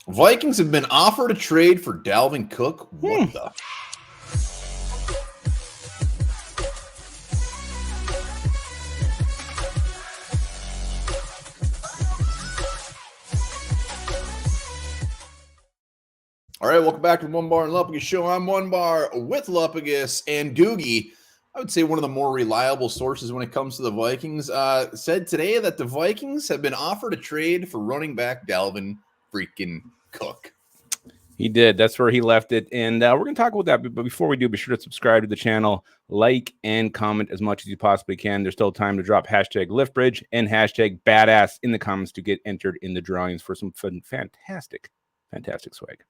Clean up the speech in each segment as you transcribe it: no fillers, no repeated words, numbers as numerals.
Vikings have been offered a trade for Dalvin Cook. What the? All right, welcome back to the Onebar and Lupagus show. I'm Onebar with Lupagus, and Doogie, I would say one of the more reliable sources when it comes to the Vikings, said today that the Vikings have been offered a trade for running back Dalvin freaking Cook. He did. That's where he left it. And we're going to talk about that. But before we do, be sure to subscribe to the channel, like, and comment as much as you possibly can. There's still time to drop hashtag LiftBridge and hashtag badass in the comments to get entered in the drawings for some fun, fantastic swag.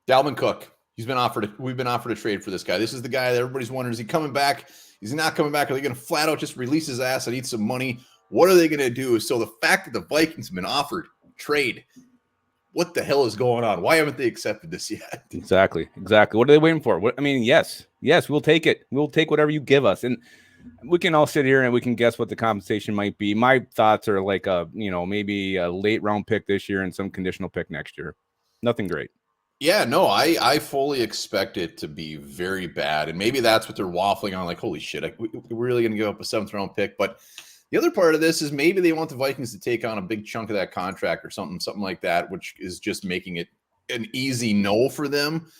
Dalvin Cook. We've been offered a trade for this guy. This is the guy that everybody's wondering, is he coming back? Is he not coming back? Are they going to flat out just release his ass and eat some money? What are they going to do? So the fact that the Vikings have been offered trade, what the hell is going on? Why haven't they accepted this yet? Exactly. What are they waiting for? Yes, we'll take it. We'll take whatever you give us. And we can all sit here and we can guess what the compensation might be. My thoughts are like maybe a late round pick this year and some conditional pick next year. Nothing great. Yeah, no, I fully expect it to be very bad. And maybe that's what they're waffling on. Like, holy shit, we're really going to give up a 7th round pick. But the other part of this is maybe they want the Vikings to take on a big chunk of that contract or something like that, which is just making it an easy no for them.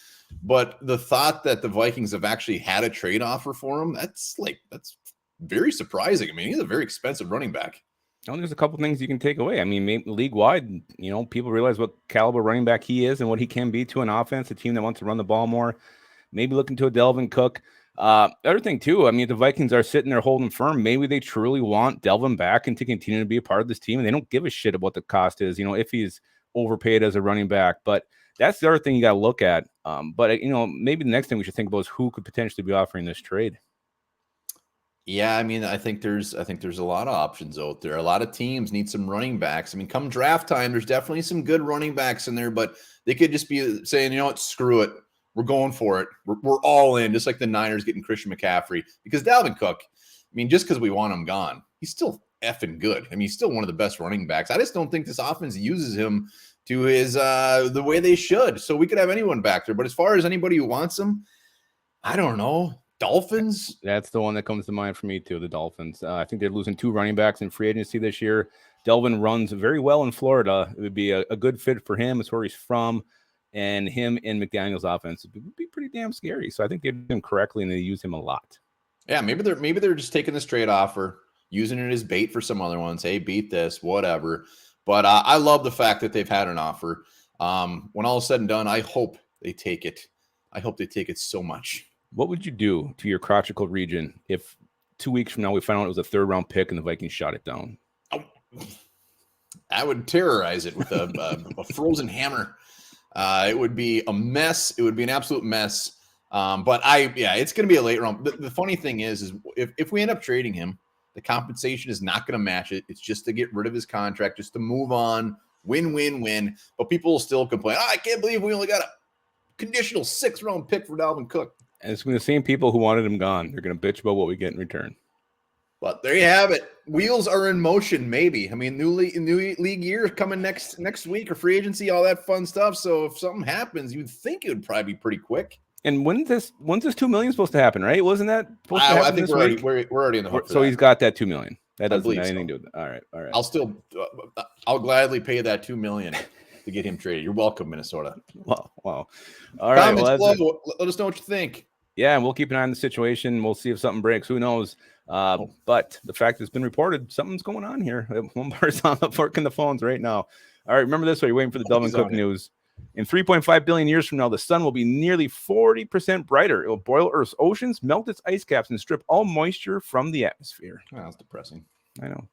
But the thought that the Vikings have actually had a trade offer for him, that's very surprising. I mean, he's a very expensive running back. There's a couple things you can take away. I mean, maybe league-wide, people realize what caliber running back he is and what he can be to an offense, a team that wants to run the ball more. Maybe looking to a Dalvin Cook. Other thing, too, I mean, the Vikings are sitting there holding firm. Maybe they truly want Dalvin back and to continue to be a part of this team, and they don't give a shit about what the cost is, if he's overpaid as a running back. But that's the other thing you got to look at. But maybe the next thing we should think about is who could potentially be offering this trade. Yeah, I mean, I think there's a lot of options out there. A lot of teams need some running backs. I mean, come draft time, there's definitely some good running backs in there, but they could just be saying, you know what, screw it. We're going for it. We're all in, just like the Niners getting Christian McCaffrey. Because Dalvin Cook, I mean, just because we want him gone, he's still effing good. I mean, he's still one of the best running backs. I just don't think this offense uses him to his the way they should. So we could have anyone back there. But as far as anybody who wants him, I don't know. Dolphins? That's the one that comes to mind for me, too, the Dolphins. I think they're losing 2 running backs in free agency this year. Delvin runs very well in Florida. It would be a good fit for him. It's where he's from. And him in McDaniel's offense would be pretty damn scary. So I think they did him correctly, and they use him a lot. Yeah, maybe they're just taking this trade offer, using it as bait for some other ones. Hey, beat this, whatever. But I love the fact that they've had an offer. When all is said and done, I hope they take it. I hope they take it so much. What would you do to your crotchical region if 2 weeks from now we found out it was a 3rd-round pick and the Vikings shot it down? Oh, I would terrorize it with a frozen hammer. It would be a mess. It would be an absolute mess. But it's going to be a late round. The funny thing is if we end up trading him, the compensation is not going to match it. It's just to get rid of his contract, just to move on, win. But people will still complain. Oh, I can't believe we only got a conditional 6th-round pick for Dalvin Cook. And it's the same people who wanted him gone. They're going to bitch about what we get in return. But there you have it. Wheels are in motion, maybe. I mean, new league year coming next week, or free agency, all that fun stuff. So if something happens, you'd think it would probably be pretty quick. And when's this $2 million supposed to happen, right? Wasn't that supposed to happen I think we're already in the hook. So he's got that $2 million. That doesn't have anything to do with it. All right. I'll gladly pay that $2 million to get him traded. You're welcome, Minnesota. Wow. All right. Let us know what you think. Yeah, and we'll keep an eye on the situation. We'll see if something breaks. Who knows? But the fact it's been reported, something's going on here. Onebar's on working the phones right now. All right, remember this while you're waiting for the Dalvin Cook news. In 3.5 billion years from now, the sun will be nearly 40% brighter. It will boil Earth's oceans, melt its ice caps, and strip all moisture from the atmosphere. Oh, that's depressing. I know.